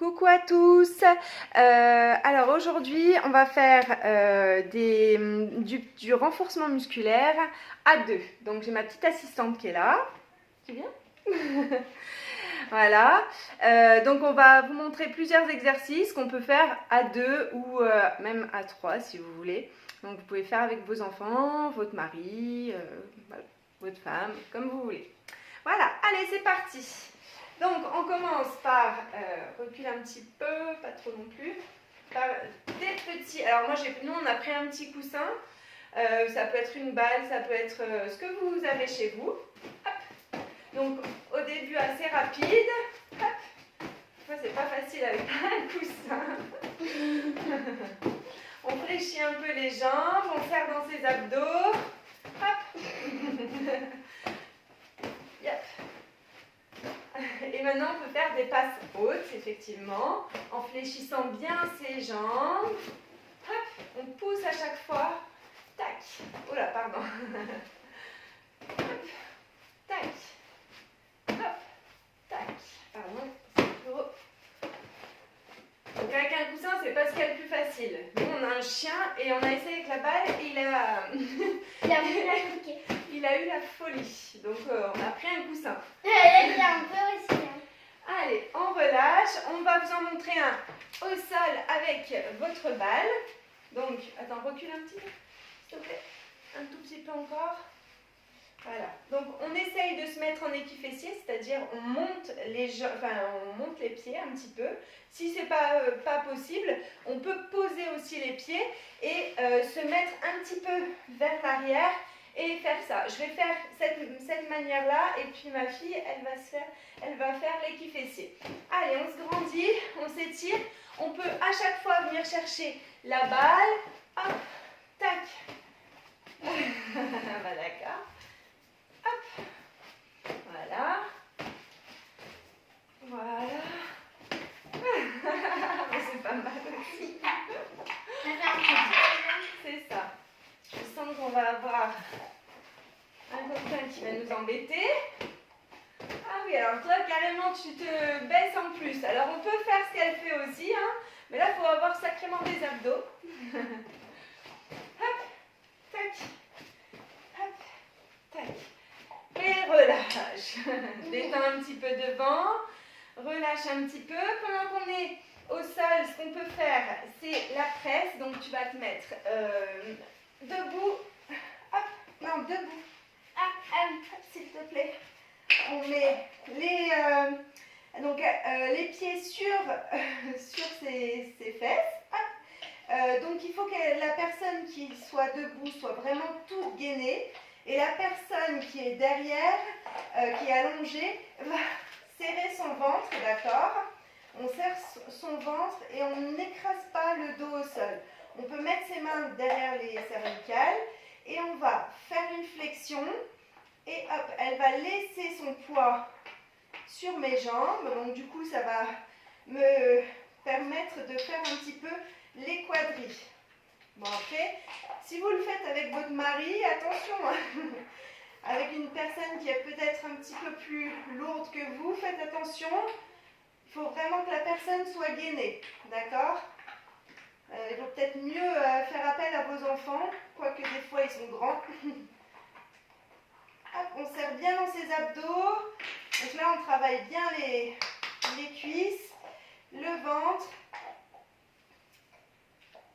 Coucou à tous. Alors aujourd'hui on va faire du renforcement musculaire à deux. Donc j'ai ma petite assistante qui est là. Tu viens? Voilà. Donc on va vous montrer plusieurs exercices qu'on peut faire à deux ou même à trois si vous voulez. Donc vous pouvez faire avec vos enfants, votre mari, voilà, votre femme, comme vous voulez. Voilà, allez c'est parti. Donc on commence par reculer un petit peu, pas trop non plus, par des petits. Alors moi nous on a pris un petit coussin, ça peut être une balle, ça peut être ce que vous avez chez vous. Hop. Donc au début assez rapide, hop. C'est pas facile avec un coussin. On fléchit un peu les jambes, on serre dans ses abdos. Hop. Yep. Et maintenant, on peut faire des passes hautes, effectivement, en fléchissant bien ses jambes. Hop, on pousse à chaque fois. Tac. Oh là, pardon. Hop, tac. Hop, tac. Pardon, c'est plus haut. Donc avec un coussin, c'est pas ce qu'il y a de plus facile. Nous, on a un chien et on a essayé avec la balle et il a eu la folie. Donc on a pris un coussin. Il a un peu aussi. Allez, on relâche. On va vous en montrer un au sol avec votre balle. Donc, attends, recule un petit peu, s'il te plaît. Un tout petit peu encore. Voilà. Donc, on essaye de se mettre en équifessier, c'est-à-dire on monte on monte les pieds un petit peu. Si c'est pas possible, on peut poser aussi les pieds et se mettre un petit peu vers l'arrière et faire ça. Je vais faire cette manière-là et puis ma fille, elle va faire l'équifessier. Allez, on se grandit, on s'étire. On peut à chaque fois venir chercher la balle. Hop, tac. Bah, d'accord. Hop, voilà. Voilà. C'est pas mal aussi. C'est ça. Je sens qu'on va avoir un copain qui va nous embêter. Ah oui, alors toi, carrément, tu te baisses en plus. Alors, on peut faire ce qu'elle fait aussi, hein, mais là, il faut avoir sacrément des abdos. Hop, tac, hop, tac. Et relâche. Détends un petit peu devant. Relâche un petit peu. Pendant qu'on est au sol, ce qu'on peut faire, c'est la presse. Donc, tu vas te mettre debout. Hop, non, debout. Hop, s'il te plaît. On met les pieds sur ses fesses. Hop. Donc, il faut que la personne qui soit debout soit vraiment toute gainée. Et la personne qui est derrière, qui est allongée, va serrer son ventre, d'accord? On serre son ventre et on n'écrase pas le dos au sol. On peut mettre ses mains derrière les cervicales et on va faire une flexion. Et hop, elle va laisser son poids sur mes jambes. Donc du coup, ça va me permettre de faire un petit peu les quadris. Bon après, si vous le faites avec votre mari, attention, avec une personne qui est peut-être un petit peu plus lourde que vous, faites attention. Il faut vraiment que la personne soit gainée, d'accord? Il vaut peut-être mieux faire appel à vos enfants, quoique des fois ils sont grands. Hop, on serre bien dans ses abdos. Donc là, on travaille bien les cuisses, le ventre.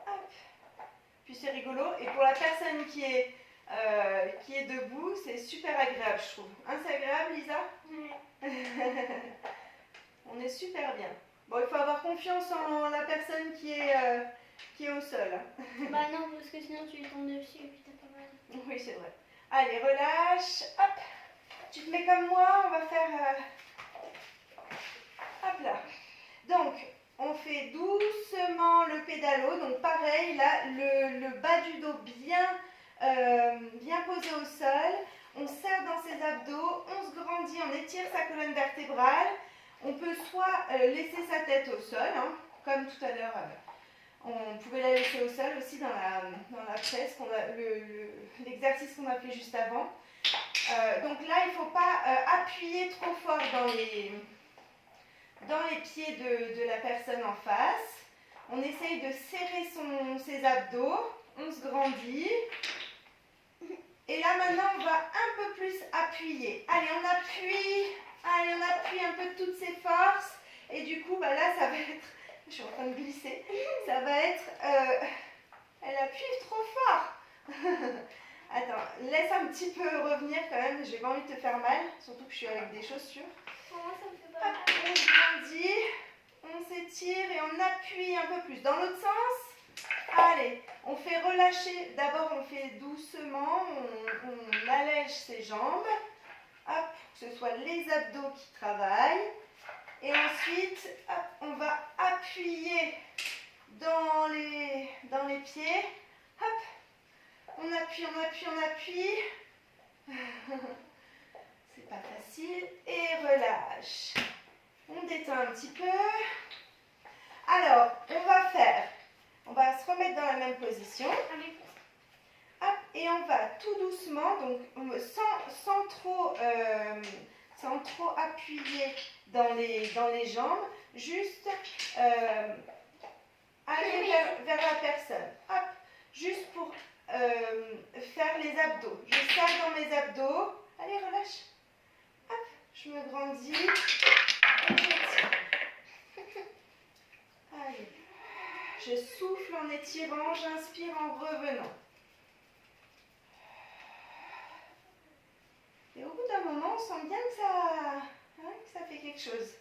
Hop. Puis c'est rigolo. Et pour la personne qui est debout, c'est super agréable, je trouve. Hein, c'est agréable, Lisa? Oui. On est super bien. Bon, il faut avoir confiance en la personne qui est au sol. Bah non, parce que sinon tu lui tombes dessus et puis t'as pas mal. Oui, c'est vrai. Allez, relâche. Hop. Tu te mets comme moi. On va faire... Hop là. Donc, on fait doucement le pédalo. Donc, pareil, là, le bas du dos bien posé au sol. On serre dans ses abdos. On se grandit. On étire sa colonne vertébrale. On peut soit laisser sa tête au sol, hein, comme tout à l'heure. On pouvait la laisser au sol aussi dans la presse, l'exercice qu'on a fait juste avant. Donc là, il ne faut pas appuyer trop fort dans les pieds de la personne en face. On essaye de serrer ses abdos. On se grandit. Et là, maintenant, on va un peu plus appuyer. Allez, on appuie. Allez, on appuie un peu toutes ses forces. Et du coup, bah là, ça va être... Je suis en train de glisser. Ça va être... elle appuie trop fort. Attends, laisse un petit peu revenir quand même. J'ai pas envie de te faire mal. Surtout que je suis avec des chaussures. Pour moi, ça me fait pas mal. On se grandit. On s'étire et on appuie un peu plus. Dans l'autre sens, allez, on fait relâcher. D'abord, on fait doucement. On allège ses jambes. Hop, que ce soit les abdos qui travaillent. Et ensuite, hop, on va appuyer dans les pieds. Hop, on appuie, on appuie, on appuie. C'est pas facile. Et relâche. On détend un petit peu. Alors, on va se remettre dans la même position. Hop, et on va tout doucement, donc sans trop appuyer dans les jambes, juste aller vers la personne. Hop, juste pour faire les abdos. Je serre dans mes abdos. Allez, relâche. Hop, je me grandis. Et j'étire. Allez. Je souffle en étirant, j'inspire en revenant. Et au bout d'un moment, on sent bien que ça fait quelque chose.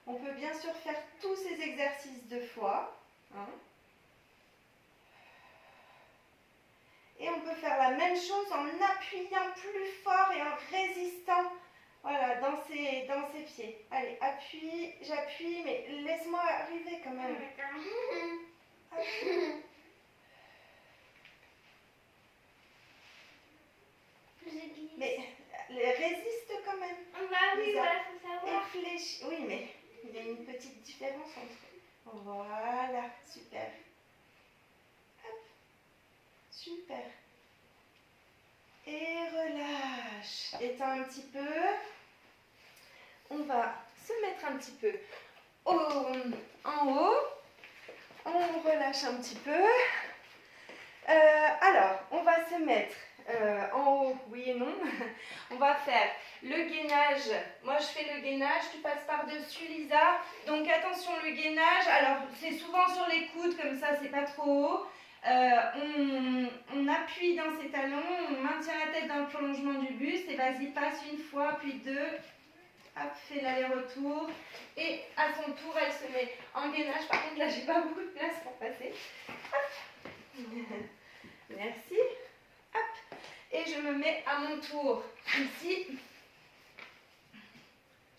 On peut bien sûr faire tous ces exercices 2 fois. Hein. Et on peut faire la même chose en appuyant plus fort et en résistant, voilà, dans ses pieds. Allez, appuie, j'appuie, mais laisse-moi arriver quand même. Mais résiste quand même. Bah oui, voilà, faut savoir. Réfléchis. Oui, mais il y a une petite différence entre... Voilà, super. Hop, super. Et relâche. Étends un petit peu. On va se mettre un petit peu en haut. On relâche un petit peu. Alors, on va se mettre en haut, oui et non. On va faire le gainage. Moi, je fais le gainage. Tu passes par-dessus, Lisa. Donc, attention, le gainage. Alors, c'est souvent sur les coudes, comme ça, c'est pas trop haut. On appuie dans ses talons, on maintient la tête dans le prolongement du buste. Et vas-y, passe une fois, puis 2. Hop, fait l'aller-retour. Et à son tour, elle se met en gainage. Par contre, là, j'ai pas beaucoup de place pour passer. Hop. Merci. Hop. Et je me mets à mon tour ici.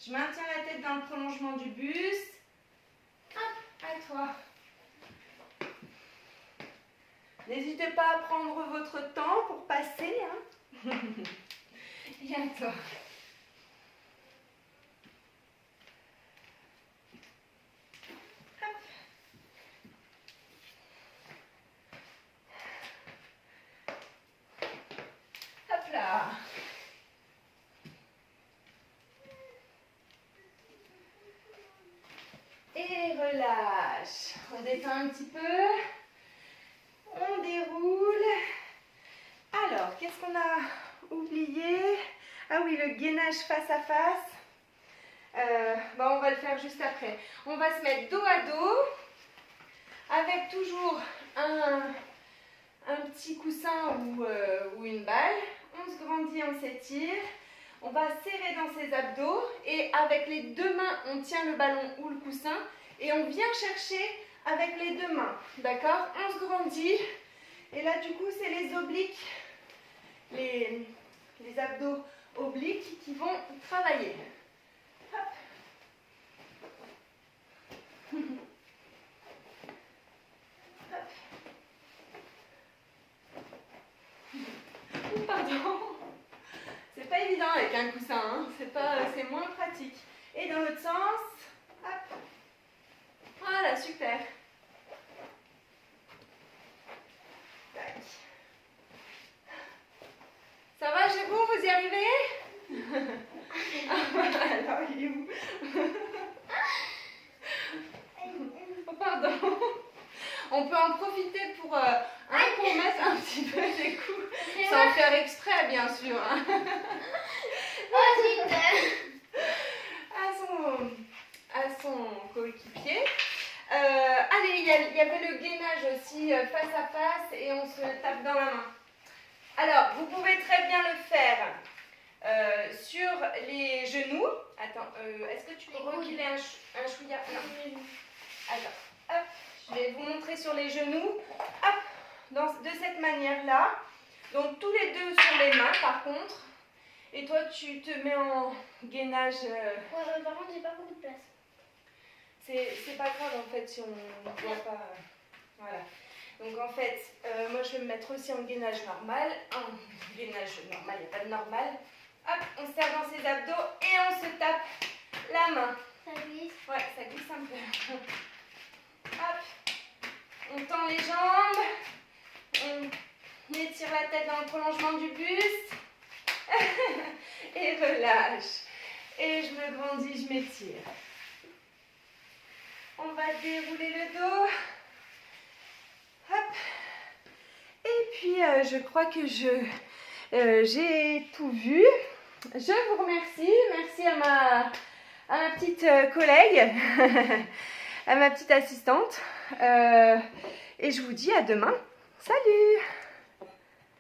Je maintiens la tête dans le prolongement du buste. Hop, à toi. N'hésitez pas à prendre votre temps pour passer. Hein. Et à toi. Hop là. Et relâche. On détend un petit peu. On déroule. Alors, qu'est-ce qu'on a oublié? Ah oui, le gainage face à face. On va le faire juste après. On va se mettre dos à dos avec toujours un petit coussin ou une balle. On se grandit, on s'étire. On va serrer dans ses abdos et avec les 2 mains, on tient le ballon ou le coussin et on vient chercher avec les 2 mains. D'accord? On se grandit et là, du coup, c'est les obliques, les abdos obliques qui vont travailler. Hop. Hop. Pardon. C'est pas évident avec un coussin, hein. C'est moins pratique. Et dans l'autre sens, hop. Voilà, super. Tac. Ça va chez vous? Vous y arrivez? On peut en profiter pour mettre un petit peu des coups, sans faire exprès bien sûr. Hein. À son coéquipier. Allez, il y avait le gainage aussi face à face et on se tape dans la main. Alors, vous pouvez très bien le faire sur les genoux. Attends, est-ce que tu peux reculer un chouïa? Non. Attends, hop, je vais vous montrer sur les genoux. Hop, de cette manière-là. Donc, tous les deux sur les mains, par contre. Et toi, tu te mets en gainage. Par contre, j'ai pas beaucoup de place. C'est pas grave, en fait, si on ne voit pas. Voilà. Donc, en fait, moi, je vais me mettre aussi en gainage normal. En gainage normal, il n'y a pas de normal. Hop, on serre dans ses abdos et on se tape la main. Ça glisse. Ouais, ça glisse un peu. Hop, on tend les jambes. On étire la tête dans le prolongement du buste. Et relâche. Et je me grandis, je m'étire. On va dérouler le dos. Hop. Et puis, je crois que j'ai tout vu. Je vous remercie. Merci à ma petite collègue, à ma petite assistante. Et je vous dis à demain. Salut!